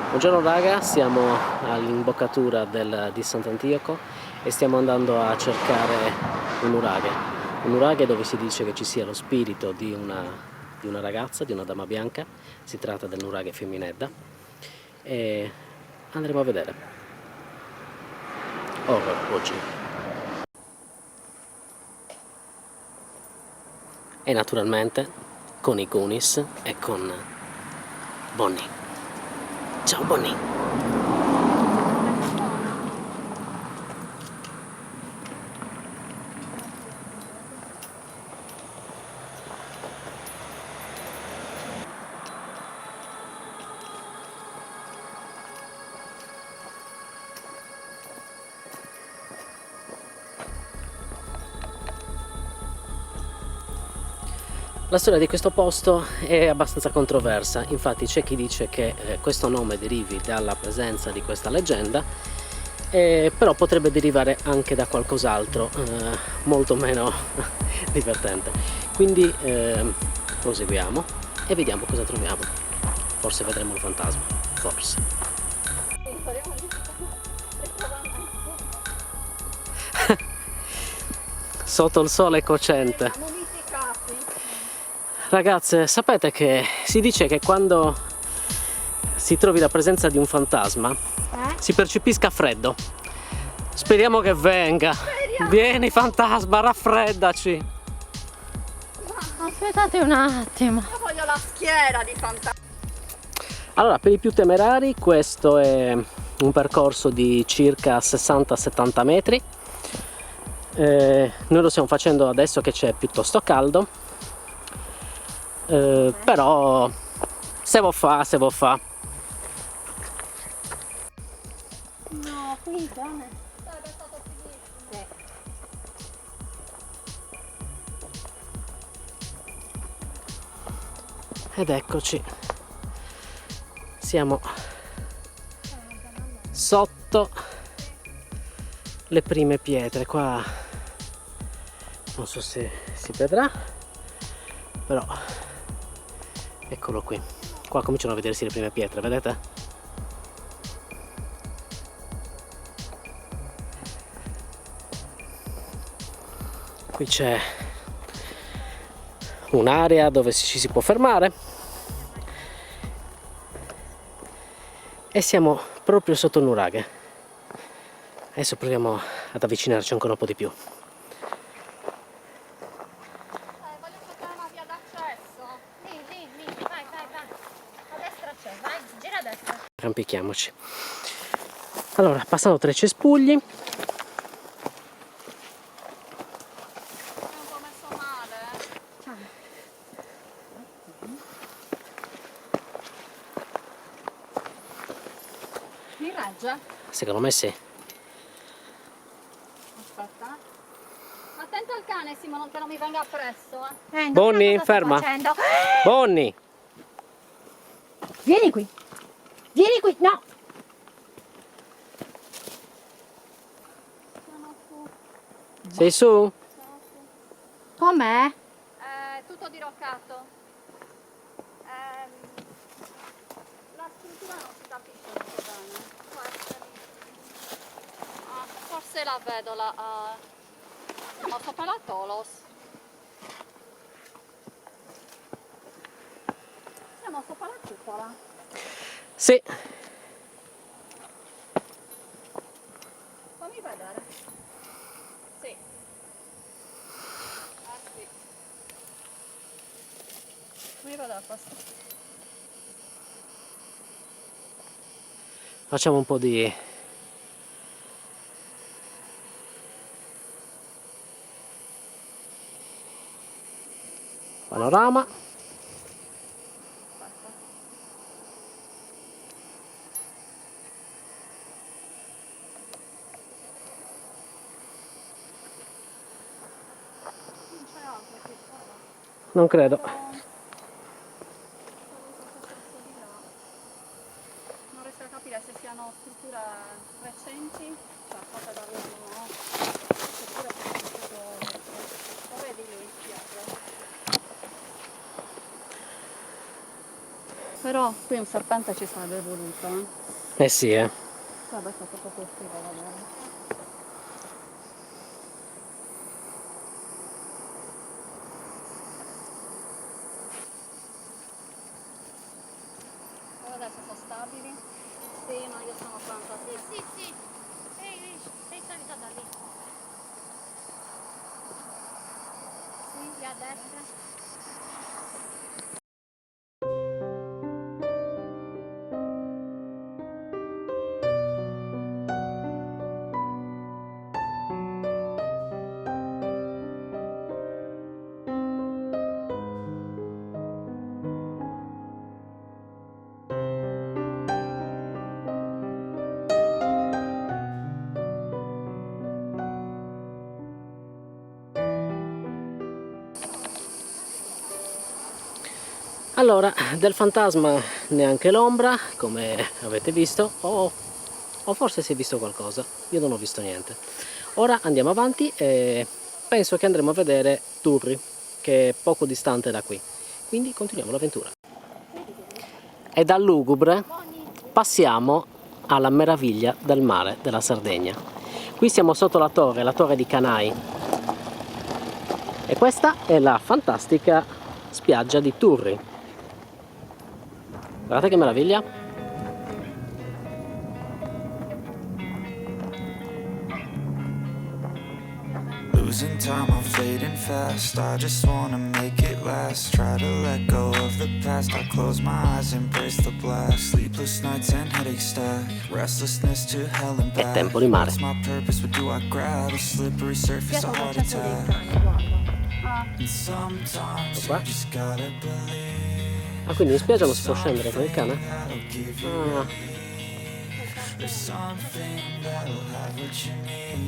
Buongiorno raga, siamo all'imboccatura di Sant'Antioco e stiamo andando a cercare un nuraghe dove si dice che ci sia lo spirito di una ragazza, di una dama bianca. Si tratta del nuraghe Femminedda e andremo a vedere. Horror oggi. E naturalmente con i Goonies e con Bonnie. Ciao Bonnie! La storia di questo posto è abbastanza controversa, infatti c'è chi dice che questo nome derivi dalla presenza di questa leggenda, però potrebbe derivare anche da qualcos'altro, molto meno divertente. Quindi proseguiamo e vediamo cosa troviamo. Forse vedremo un fantasma, forse. Sotto il sole cocente. Ragazze, sapete che si dice che quando si trovi la presenza di un fantasma si percepisca freddo. Speriamo che venga. Vieni fantasma, raffreddaci. Aspettate un attimo. Io voglio la schiera di fantasma. Allora, per i più temerari questo è un percorso di circa 60-70 metri. Noi lo stiamo facendo adesso che c'è piuttosto caldo. Però se vuoi fa. No, qui bene. Sarebbe stato finito. Ed eccoci, siamo sotto le prime pietre. Qua non so se si vedrà, però eccolo qui. Qua cominciano a vedersi le prime pietre, vedete? Qui c'è un'area dove ci si può fermare e siamo proprio sotto il nuraghe. Adesso proviamo ad avvicinarci ancora un po' di più. Voglio cercare una via d'accesso. Lì, vai. A destra c'è, vai, gira a destra. Arrampichiamoci. Allora, passando tra i cespugli, È un po' messo male. Mi regge? secondo me sì. Aspetta. Attento al cane, Simo, che non mi venga appresso. Bonnie, cosa sta ferma. facendo? Bonnie! Vieni qui, no. Sono su. Sei su? Sono su. Com'è? È tutto diroccato. La struttura non si capisce molto bene. Può essere lì. Forse la vedo la. Ho sopra la Tolos. Siamo sopra la cupola. Sì. Fammi vedere. Sì. Sì. Fammi vedere questo. Facciamo un po' di panorama. Non c'è altro qui. Non credo. Non riesco a capire se siano strutture recenti, cioè fatte dall'uomo, oppure lo vedi lì dietro. Però qui un serpente ci sarebbe voluto, Eh sì, Vabbè, è stato proprio figo, vabbè. Adesso sono stabili? Sì, ma io sono pronta. Sì. Sei salita da lì. Sì, a destra. allora del fantasma neanche l'ombra, come avete visto, o forse si è visto qualcosa, io non ho visto niente. Ora andiamo avanti e penso che andremo a vedere Turri, che è poco distante da qui, quindi continuiamo l'avventura. E dal lugubre passiamo alla meraviglia del mare della Sardegna. Qui siamo sotto la torre di Canai, e questa è la fantastica spiaggia di Turri. Guardate che meraviglia! Losing time, I'm fading fast. I just wanna make it last. Try to let go of the past. I close my eyes, embrace the blast. Sleepless nights and headaches stack. Restlessness to hell and back. È tempo di mare. What's my purpose? What do I grab? A slippery surface, a heart attack. And sometimes you just gotta believe. Ah, quindi in spiaggia non si può scendere con il cane?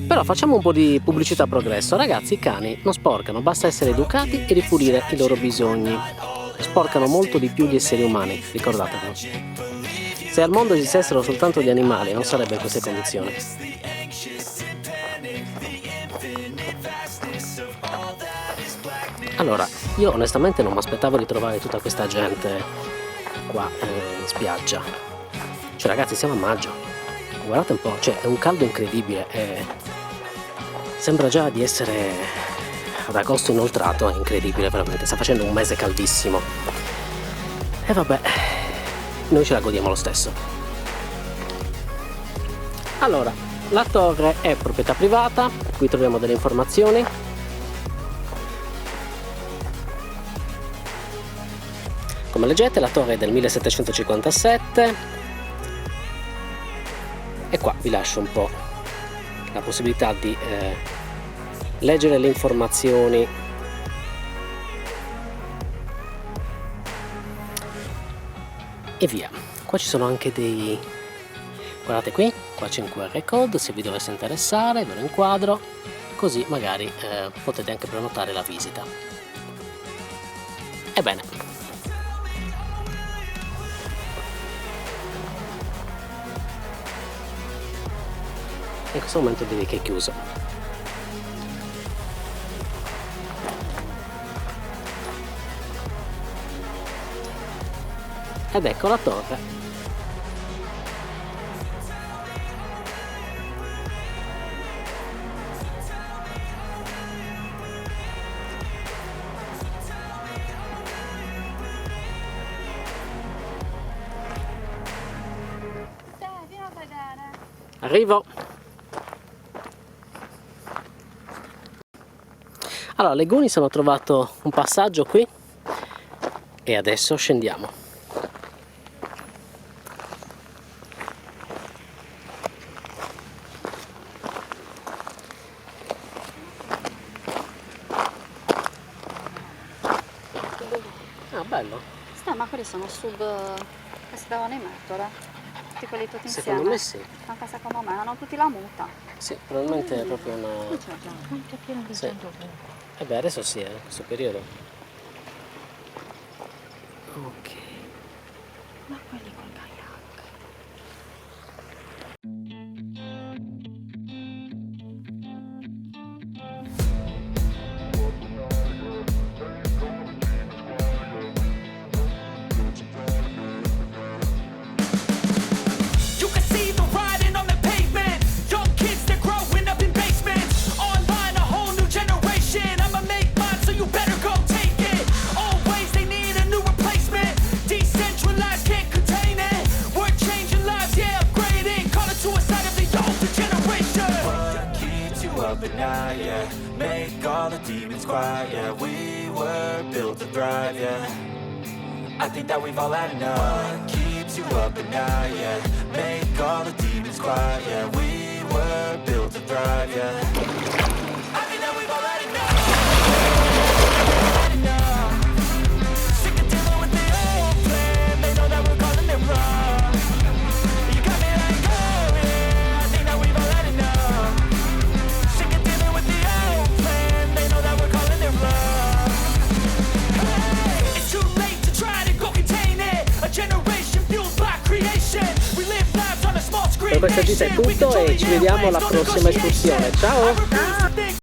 Però facciamo un po' di pubblicità a progresso. Ragazzi, i cani non sporcano, basta essere educati e ripulire i loro bisogni. Sporcano molto di più gli esseri umani, ricordatevelo. Se al mondo esistessero soltanto gli animali non sarebbe in queste condizioni. Allora, io onestamente non mi aspettavo di trovare tutta questa gente qua in spiaggia. Cioè ragazzi, siamo a maggio, guardate un po', cioè è un caldo incredibile e sembra già di essere ad agosto inoltrato, è incredibile veramente, sta facendo un mese caldissimo. E vabbè, noi ce la godiamo lo stesso. Allora, la torre è proprietà privata, qui troviamo delle informazioni. Come leggete, la torre è del 1757 e qua vi lascio un po' la possibilità di leggere le informazioni. E via. Qua ci sono anche dei... guardate qui, qua c'è un QR code, se vi dovesse interessare ve lo inquadro, così magari potete anche prenotare la visita. Ebbene, in questo momento direi che è chiuso. Ed ecco la torre. Vieni a vedere. Arrivo. Allora, alle Goonies hanno trovato un passaggio qui e adesso scendiamo. Ah, bello. Ma quelli sono sub che si davano in mettere. Tutti quelli tutti insieme. Secondo me sì. Anche secondo me, hanno tutti la muta. Sì, probabilmente è proprio una... Quanto è pieno di Sì. gente. E beh, adesso sì, in questo periodo. Ok. Ma quelli col kayak. quiet, yeah. We were built to thrive, yeah. I think that we've all had enough. What keeps you up at night, yeah. Make all the demons quiet, yeah. We were built to thrive, yeah. I think that we've all had enough. Had enough. Sick of dealing with the old plan. They know that we're calling it wrong. You got me like, oh yeah. I think that we've all had enough. Sick of dealing with the old plan. They know that we're calling it wrong. Hey, it's too late to try to go contain it. A generation fueled by creation. We live lives on a small screen. Per questa gita è tutto e ci vediamo alla prossima escursione. Ciao!